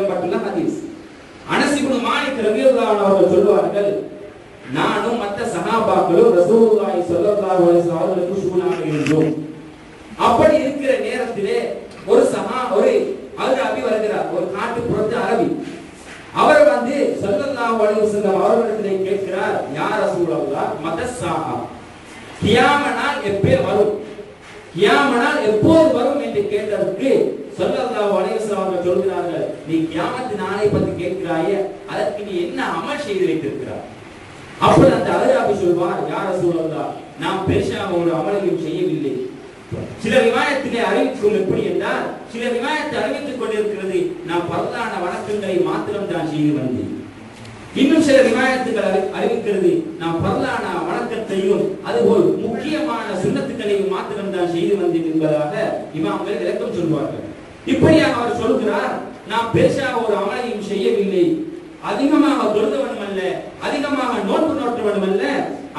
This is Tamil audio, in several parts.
இடம்பெற்றுள்ள ஹதீஸ். அனஸ் இப்னு மாலிக் ரலியல்லாஹு அன்ஹு அவர்கள் சொல்வார்கள், நானும் மற்ற சஹாபாக்களும் ரசூலுல்லாஹி ஸல்லல்லாஹு அலைஹி வஸல்லம் அவர்களுக்கு ஷூனாக இருந்தோம். அப்படி இருக்கிற நேரத்திலே ஒரு அரபி வருகிறார், ஒரு நாட்டுப்புறத்து அரபி. அவர் வந்து ஸல்லல்லாஹு அலைஹி வஸல்லம் அவர்களிடத்திலே கேட்கிறார், யா ரசூலல்லாஹ் மதஸ்ஸாஅ, கியாம நாள் எப்போ வரும், கியாம நாள் எப்போது வரும் என்று கேட்டதற்கு ஸல்லல்லாஹு அலைஹி வஸல்லம் அவர்கள் சொல்கிறார்கள், நீ கியாமத் நாளை பற்றி கேட்கிறாயே, அதற்கு நீ என்ன அமல் செய்து வைத்திருக்கிறாய்? அப்படி அந்த அரபி சொல்வார், யா ரசூலல்லாஹ் நாம் பெருசாக ஒரு அமலையும் செய்யவில்லை. சில ரிவாயத்திலே அறிவிக்கும் எப்படி என்றால், சில ரிவாயத்தை அறிவித்துக் கொண்டிருக்கிறது, நான் பரலான வணக்கங்களை மாத்திரம் தான் செய்து வந்தேன். இன்னும் சில ரிவாயத்துகள் அறிவிக்கிறது, நான் பரலான வணக்கத்தையும் அதுபோல் முக்கியமான சுன்னத்துக்களையும் மாத்திரம் தான் செய்து வந்தேன் என்பதாக இமாம்கள் விளக்கம் சொல்வார்கள். இப்படியாக அவர் சொல்கிறார், நான் பெருசாக ஒரு அமலையும் செய்யவில்லை, அதிகமாக தொழுதவனும் அல்ல, அதிகமாக நோன்பு நோற்றவனும் அல்ல,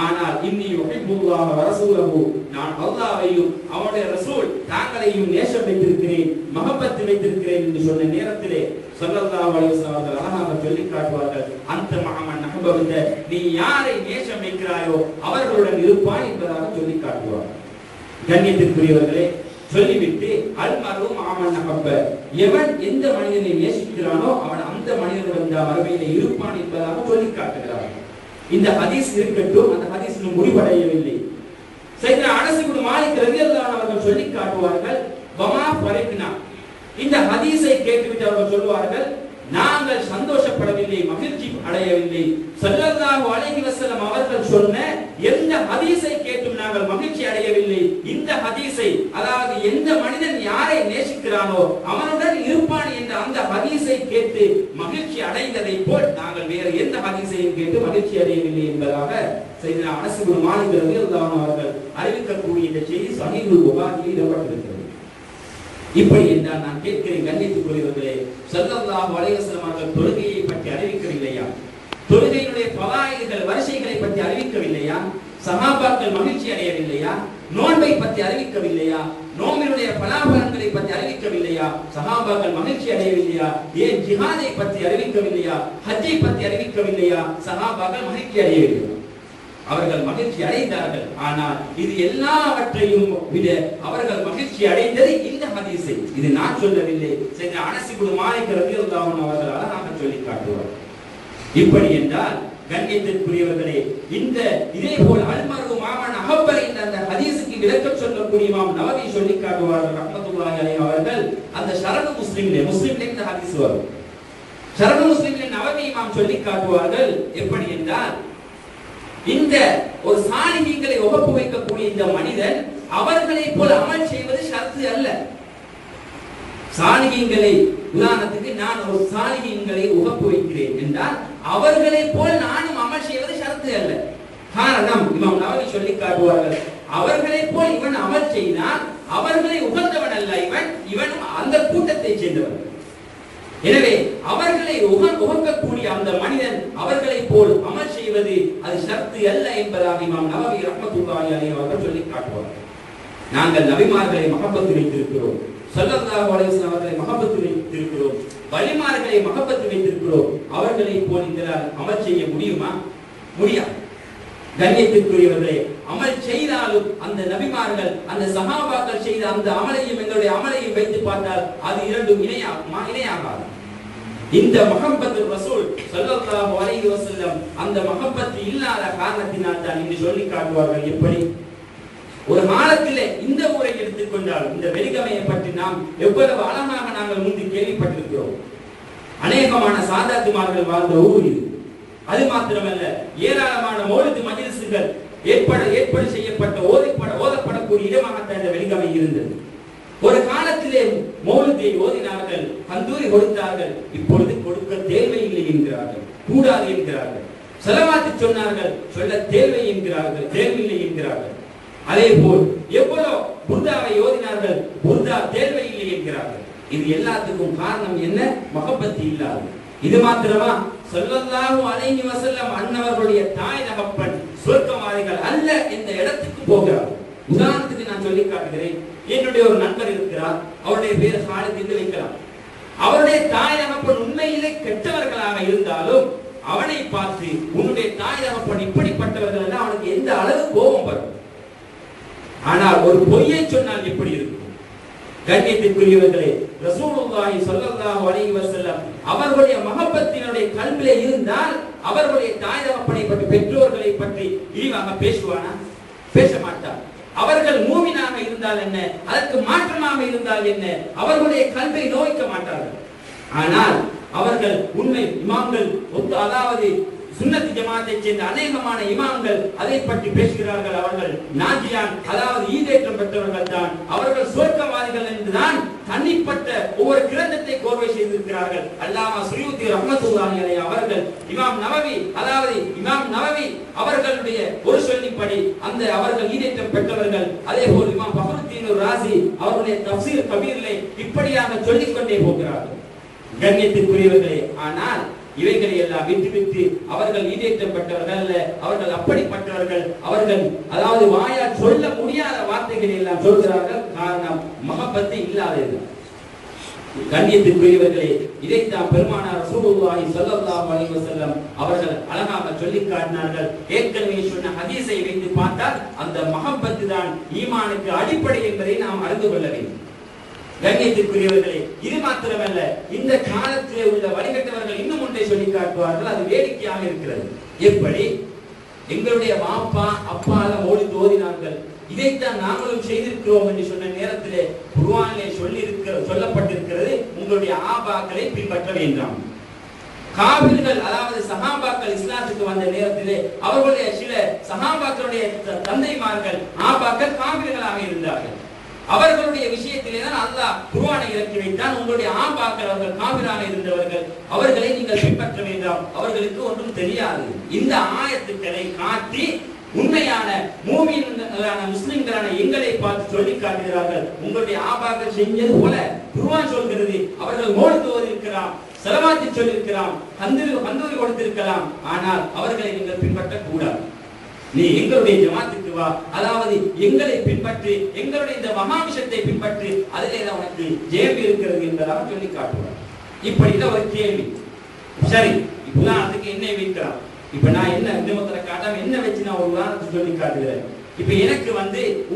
ஆனால் இன்னி உஹிப்புல்லாஹ வ ரசூலஹு, நான் அல்லாஹ்வையும் அவருடைய ரசூல் தாங்களையும் நேசம் வைத்திருக்கிறேன், மஹப்பத் வைத்திருக்கிறேன் என்று சொன்ன நேரத்திலே ஸல்லல்லாஹு அலைஹி வஸல்லம் அவர்கள் அழகாக சொல்லி காட்டுவார்கள், அந்த மஹமன் நஹபத, நீ யாரை நேசம் வைக்கிறாயோ அவர்களுடன் இருப்பாய் என்பதாக சொல்லி காட்டுவார்கள். கண்ணியத்திற்குரியவர்களே, சொல்லிவிட்டு அல்மரு மாமன் நஹப, எவன் எந்த மனிதனை நேசிக்கிறானோ அவன் அந்த மனிதனுடன் தான் மறுமையிலே இருப்பான் என்பதாக சொல்லி காட்டுகிறார்கள். இந்த ஹதீஸ் இருக்கட்டும், அந்த ஹதீஸ் இன்னும் முடிவடையவில்லை. சையத்னா அனஸ் இப்னு மாலிக் ரலியல்லாஹு அன்ஹு அவர்கள் சொல்லி காட்டுவார்கள், வமா ஃபரிக்னா, இந்த ஹதீஸை கேட்டுவிட்டு அவர்கள் சொல்வார்கள், நாங்கள் சந்தோஷப்படவில்லை, மகிழ்ச்சி அடையவில்லை. ஸல்லல்லாஹு அலைஹி வஸல்லம் அவர்கள் சொன்ன எந்த ஹதீஸை கேட்டும் நாங்கள் மகிழ்ச்சி அடையவில்லை. இந்த ஹதீஸை, அதாவது எந்த மனிதன் யாரை நேசிக்கிறானோ அவனுடன் இருப்பான் என்ற அந்த ஹதீஸை கேட்டு மகிழ்ச்சி அடைந்ததை போல் நாங்கள் வேறு எந்த ஹதீஸையும் கேட்டு மகிழ்ச்சி அடையவில்லை என்பதாக சையத்னா அனஸ் இப்னு மாலிக் ரலியல்லாஹு அன்ஹு அவர்கள் அறிவிக்கக்கூடிய இந்த செய்தி ஸஹீஹுல் புகாரியில் இடம்பெற்றிருக்கிறது. இப்படி என்றால் நான் கேட்கிறேன், கண்ணியத்துக்குரியவர்களே, ஸல்லல்லாஹு அலைஹி வஸல்லம் அவர்கள் தொழுகையை பற்றி அறிவிக்கவில்லையா? தொழுகையினுடைய ஃபவாயிதுகள், வரிசைகளை பற்றி அறிவிக்கவில்லையா? சஹாபாக்கள் மகிழ்ச்சி அடையவில்லையா? நோன்பை பற்றி அறிவிக்கவில்லையா? நோம்பினுடைய பலாபலன்களை பற்றி அறிவிக்கவில்லையா? சஹாபாக்கள் மகிழ்ச்சி அடையவில்லையா? ஏன் ஜிஹாதை பற்றி அறிவிக்கவில்லையா? ஹஜ்ஜை பற்றி அறிவிக்கவில்லையா? சஹாபாக்கள் மகிழ்ச்சி அடையவில்லையா? அவர்கள் மகிழ்ச்சி அடைந்தார்கள். ஆனால் இது எல்லாவற்றையும் விட அவர்கள் மகிழ்ச்சி அடைந்தது இந்த ஹதீஸை, இது நான் சொல்லவில்லை, சையத்னா அனஸ் இப்னு மாலிக் ரலியல்லாஹு அன்ஹு அவர்கள் அழகாக சொல்லி காட்டுவார். இப்படி என்றால் கண்ணியத்திற்குரியவர்களே, இந்த இதே போல் அல்மரு மாமன் அஹப்ப என்ற அந்த ஹதீஸுக்கு விளக்கம் சொல்லக்கூடிய இமாம் நவவி சொல்லி காட்டுவார்கள் ரஹ்மத்துல்லாஹி அலைஹி அவர்கள். அந்த ஷரஹ் முஸ்லிம்லே இந்த ஹதீஸ் வரும். ஷரஹ் முஸ்லிம்லே நவவி இமாம் சொல்லி காட்டுவார்கள், எப்படி என்றால், இந்த ஒரு சாலிஹீன்களை உகப்பு வைக்கக்கூடிய இந்த மனிதன் அவர்களை போல் அமல் செய்வது ஷர்த்து அல்ல. சாலிஹீன்களை, உதாரணத்துக்கு நான் ஒரு சாலிஹீன்களை உகப்பு வைக்கிறேன் என்றால் அவர்களை போல் நானும் அமல் செய்வது ஷர்த்து அல்ல. காரணம், இமாம் நவவி சொல்லி காட்டுவார்கள், அவர்களை போல் இவன் அமல் செய்தால் அவர்களை உகந்தவன் அல்ல, இவனும் அந்த கூட்டத்தை சேர்ந்தவன். எனவே அவர்களை உகக்கக்கூடிய அந்த மனிதன் அவர்களை போல் அமல் செய்வது அது ஷர்த்து அல்ல என்பதாக இமாம் நவவி ரஹ்மத்துல்லாஹி அலைஹி அவர்கள் சொல்லி காட்டுவார்கள். நாங்கள் நபிமார்களை மஹப்பத்து வைத்திருக்கிறோம், ஸல்லல்லாஹு அலைஹி வஸல்லம் அவர்களை மஹப்பத்து வைத்திருக்கிறோம், வலிமார்களை மஹப்பத்து வைத்திருக்கிறோம். அவர்களை போல் எங்களால் அமல் செய்ய முடியுமா? முடியாது. கண்ணியத்திற்குரியவர்களே, அமல் செய்தாலும் அந்த நபிமார்கள், அந்த சஹாபாக்கள் செய்த அந்த அமலையும் எங்களுடைய அமலையும் வைத்து பார்த்தால் அது இரண்டும் இணையாகாது. இந்த மஹப்பத்து ரசூல் ஸல்லல்லாஹு அலைஹி வஸல்லம் அந்த மஹப்பத்து இல்லாத காரணத்தினால் தான் என்று சொல்லி காட்டுவார்கள். எப்படி ஒரு காலத்திலே இந்த ஊரை எடுத்துக்கொண்டால், இந்த வெலிகமையை பற்றி நாம் எவ்வளவு அழகாக நாங்கள் முந்தி கேள்விப்பட்டிருக்கிறோம். அநேகமான சாதாத்துமார்கள் வாழ்ந்த ஊர் இது. அது மாத்திரமல்ல, ஏராளமான மௌலிது மஜ்லிஸ்கள் ஏற்பாடு செய்யப்பட்ட ஓதப்படக்கூடிய இடமாகத்தான் இந்த வெலிகமை இருந்தது. ஒரு காலத்திலே மௌலிதை ஓதினார்கள், கந்தூரி கொடுத்தார்கள். இப்பொழுது கொடுக்க தேவையில்லை என்கிறார்கள், கூடாது என்கிறார்கள். ஸலவாத்து சொன்னார்கள், சொல்ல தேவையில்லை என்கிறார்கள். அதே போல் எவ்வளவு புர்தாவை ஓதினார்கள், புர்தா தேவையில்லை என்கிறார்கள். இது எல்லாத்துக்கும் காரணம் என்ன? மஹப்பத் இல்லாது. இது மாத்திரமா? ஸல்லல்லாஹு அலைஹி வஸல்லம் அன்னவர்களுடைய தாய் தகப்பன் சொர்க்கவாதிகள் அல்ல என்ற இடத்துக்கு போகிறார்கள். உதாரணத்துக்கு நான் சொல்லி காட்டுகிறேன். என்னுடைய ஒரு நண்பர் இருக்கிறார், அவருடைய பேர் ஹாலித் என்று வைக்கலாம். அவருடைய தாய் தகப்பன் உண்மையிலே கெட்டவர்களாக இருந்தாலும் அவனை பார்த்து உன்னுடைய தாய் தகப்பன் இப்படிப்பட்டவர்கள் எல்லாம் அவனுக்கு எந்த அளவு கோபம் வரும். ஆனால் ஒரு பொய்யை சொன்னால் எப்படி இருக்கும்? கண்ணியத்திற்குரியவர்களே, ரசூலுல்லாஹி ஸல்லல்லாஹு அலைஹி வஸல்லம் அவர்களுடைய மஹப்பத்தினுடைய கல்விலே இருந்தால் அவர்களுடைய தாய் தகப்பனை பற்றி பெற்றோர்களை பற்றி இழிவாக பேசுவானா? பேச மாட்டார். அவர்கள் மூமினாக இருந்தால் என்ன, அதற்கு மாற்றமாக இருந்தால் என்ன, அவர்களுடைய கல்வை நோய்க்க மாட்டார்கள். ஆனால் அவர்கள் உண்மை இமாம்கள், அதாவது சுன்னத் ஜமாத்தை சேர்ந்த அநேகமான இமாம்கள் அதை பற்றி பேசுகிறார்கள். அவர்கள் நாஜியான், அதாவது ஈடேற்றம் பெற்றவர்கள் தான், அவர்கள் சொர்க்கவாதிகள் என்றுதான் தனிப்பட்ட ஒவ்வொரு கிரந்தத்தை கோர்வை செய்திருக்கிறார்கள். அல்லாமா சுயூத்தி ரஹ்மத்துல்லாஹி அலைஹி அவர்கள் இமாம் நவவி, அதாவது இமாம் நவவி அவர்களுடைய ஒரு சொல்லிப்படி அந்த அவர்கள் ஈடேற்றம் பெற்றவர்கள். அதே போல் இமாம் ஃபஹ்ருத்தீன் ராஸி அவர்களுடைய தஃப்சீர் கபீரிலே இப்படியாக சொல்லிக் கொண்டே போகிறார்கள். கண்ணியத்திற்குரியவர்களே, ஆனால் இவைகளை எல்லாம் விட்டு அவர்கள் ஈடேற்றப்பட்டவர்கள் அல்ல, அவர்கள் அப்படிப்பட்டவர்கள். அவர்கள் அதாவது வாயால் சொல்ல முடியாத வார்த்தைகளை எல்லாம் சொல்கிறார்கள். காரணம் மஹப்பத்து இல்லாதது. கண்ணியத்திற்குரியவர்களே, இதைத்தான் பெருமானார் ரசூலுல்லாஹி ஸல்லல்லாஹு அலைஹி வஸல்லம் அவர்கள் அழகாக சொல்லி காட்டினார்கள். ஏற்கனவே சொன்ன ஹதீஸை வைத்து பார்த்தால் அந்த மஹப்பத்து தான் ஈமானுக்கு அடிப்படை என்பதை நாம் அறிந்து கொள்ள வேண்டும். கண்ணியத்திற்குரியவர்களே, இது மாத்திரமல்ல, இந்த காலத்திலே உள்ள வழிகட்டவர்கள் இன்னும் ஒன்றை சொல்லி காட்டுவார்கள். அது வேடிக்கையாக இருக்கிறது. எப்படி எங்களுடைய வாப்பா அப்பா மௌலித் ஓதினார்கள், இதைத்தான் நாங்களும் செய்திருக்கிறோம் என்று சொன்ன நேரத்திலே குர்ஆனிலே சொல்லப்பட்டிருக்கிறது, உங்களுடைய ஆபாக்களை பின்பற்ற வேண்டாம். காபிர்கள், அதாவது சஹாபாக்கள் இஸ்லாத்துக்கு வந்த நேரத்திலே அவர்களுடைய சில சஹாபாக்களுடைய தந்தைமார்கள் ஆபாக்கள் காபிர்களாக இருந்தார்கள். அவர்களுடைய விஷயத்திலே தான் அல்லாஹ் குர்ஆனை இறக்கி வைத்தான். உங்களுடைய ஆபாக்கள் அவர்கள் காபிராக இருந்தவர்கள், அவர்களை நீங்கள் பின்பற்ற வேண்டாம், அவர்களுக்கு ஒன்றும் தெரியாது. இந்த ஆயத்துக்களை காட்டி உண்மையான மூமின்களான முஸ்லிம்களான எங்களை பார்த்து சொல்லி காட்டுகிறார்கள். உங்களுடைய ஆபாக்கள் செஞ்சது போல குர்ஆன் சொல்கிறது. அவர்கள் மௌலித் ஓதியிருக்கலாம், ஸலவாத்தி சொல்லியிருக்கலாம், கந்தூரி கொடுத்திருக்கலாம், ஆனால் அவர்களை நீங்கள் பின்பற்ற கூடாது. நீ எங்களுடைய ஜமாத்துக்கு வா, அதாவது எங்களை பின்பற்றி, எங்களுடைய இந்த மகாவிஷத்தை பின்பற்றி, அதிலே தான் உனக்கு ஜெயம் இருக்கிறது என்பதாக சொல்லி காட்டுவார். இப்படிதான் ஒரு கேள்வி. சரி, உதாரணத்துக்கு என்ன வைக்கலாம். இப்ப நான் என்ன இந்த காட்டாம என்ன வச்சு நான் ஒரு உதாரணத்துக்கு சொல்லி காட்டுகிறேன். இப்ப எனக்கு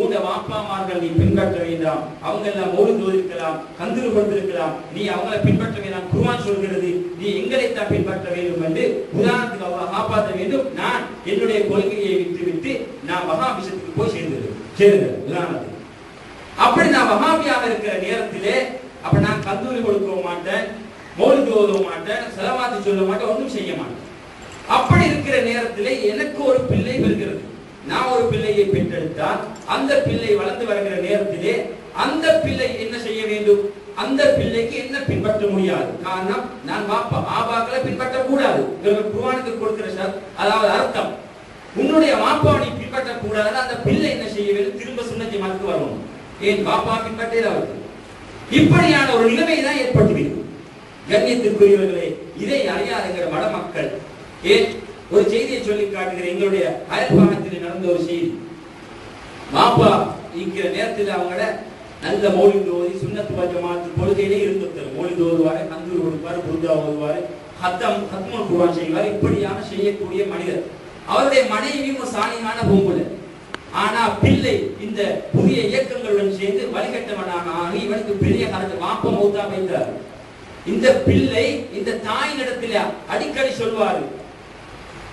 உங்க வாப்பாமார்கள் நீ பின்பற்ற வேண்டாம், அவங்க எல்லாம் மௌலித் ஓதிருக்கலாம், கந்தூரி கொடுத்திருக்கலாம், நீ அவங்களை பின்பற்ற வேண்டாம், குர்ஆன் சொல்கிறது, நீ எங்களைத்தான் பின்பற்ற வேண்டும் என்று உதாரணத்துக்கு அல்லாஹ் காப்பாற்ற வேண்டும். நான் என்னுடைய கொள்கையை விட்டு நான் வஹாபிசத்துக்கு போய் சேர்ந்துருக்கேன் உதாரணத்துக்கு. அப்படி நான் வஹாபியாக இருக்கிற நேரத்திலே அப்ப நான் கந்தூரி கொடுக்க மாட்டேன், மௌலித் ஓத மாட்டேன், ஸலவாத் சொல்ல மாட்டேன், ஒன்றும் செய்ய மாட்டேன். அப்படி இருக்கிற நேரத்திலே எனக்கு ஒரு பிள்ளை வருகிறது. நான் ஒரு பிள்ளையை பெற்றெடுத்தால் அந்த பிள்ளை வளர்ந்து வருகிற நேரத்திலே அந்த பிள்ளை என்ன செய்ய வேண்டும்? அந்த பிள்ளைக்கு என்ன பின்பற்ற முடியாது. காரணம், நான் வாப்பா ஆபாக்களை பின்பற்ற கூடாது. குர்ஆனுக்கு கொடுக்கிற அதாவது அர்த்தம், உன்னுடைய வாப்பாவை நீ பின்பற்ற கூடாது. அந்த பிள்ளை என்ன செய்ய வேண்டும்? திரும்ப சுன்னத் ஜமாத்துக்கு வரணும். ஏன் வாப்பா பின்பற்றே அவருக்கு இப்படியான ஒரு நிலைமை தான் ஏற்பட்டுவிடும். கண்ணியத்திற்குரியவர்களே, இதை அறியாதங்கிற மட மக்கள் ஏன் ஒரு செய்தியை சொல்லி காட்டுகிறேன். எங்களுடைய அயல்பாகத்தில் நடந்த ஒரு செய்தி. வாப்பா இருக்கிற நேரத்தில் அவங்கள நல்ல மௌலித் ஓதி சுன்னத் வல் ஜமாத் கொள்கையிலே இருந்துட்டார். மௌலித் ஓதுவாரு, கந்தூரி கொடுப்பாரு, புர்தா ஓதுவாரு, ஹத்முல் குர்ஆன் செய்வார். இப்படியான செய்யக்கூடிய மனிதர். அவருடைய மனைவியும் ஒரு சாலிஹான பொம்பளை. ஆனா பிள்ளை இந்த புதிய இயக்கங்களுடன் சேர்ந்து வழிகட்டவனாக ஆகி இவனுக்கு பெரிய காலத்து வாப்பா மௌத்தா வைத்தார். இந்த பிள்ளை இந்த தாயினிடத்துல அடிக்கடி சொல்வாரு,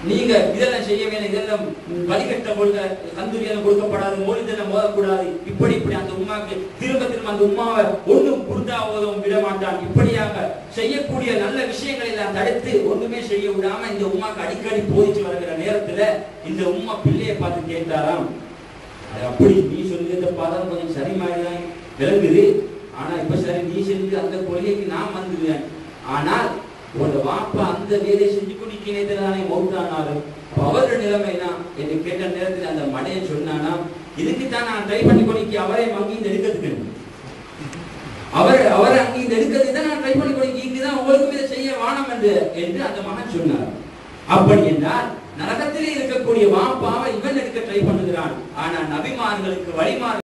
நீங்க இதெல்லாம் செய்ய வேணும், இதெல்லாம் வழிகட்ட கொள்கை, கந்தூரியெல்லாம் கொடுக்கப்படாது, மௌலிதெல்லாம் மோதக்கூடாது, இப்படி அந்த உம்மாக்கு திரும்ப அந்த உம்மாவை ஒன்றும் குர்தா ஓதவும் விட மாட்டான். இப்படியாக செய்யக்கூடிய நல்ல விஷயங்களை எல்லாம் தடுத்து ஒன்றுமே செய்ய விடாம இந்த உம்மாக்கு அடிக்கடி போதிச்சு வருகிற நேரத்துல இந்த உம்மா பிள்ளையை பார்த்து கேட்டாராம், அப்படி நீ சொல்லியதை பார்த்தா கொஞ்சம் சரி மாதிரிதான் விளங்குது, ஆனா இப்ப சரி நீ செஞ்சு அந்த கொள்கைக்கு நான் வந்துடுவேன், ஆனால் உங்க வாப்பா அந்த வேலையை செஞ்சு குடிக்கிறதானே மௌத்தானாலும் அவருடைய நிலைமைனா என்று கேட்ட நேரத்தில் அந்த மனையை சொன்னானா, இதுக்குத்தான் நான் ட்ரை பண்ணி கொடிக்கு அவரை அங்கேயும் எடுக்கிறதுக்கு அவரை அங்கேயும் எடுக்கிறதுக்கு தான் நான் ட்ரை பண்ணி கொடிக்கு இங்குதான் உங்களுக்கும் இதை செய்ய வானம் என்று அந்த மகன் சொன்னார். அப்படி என்றால் நரகத்திலே இருக்கக்கூடிய வாப்பாவை இவன் எடுக்க ட்ரை பண்ணுகிறான். ஆனா நபிமார்களுக்கு வழிமாறு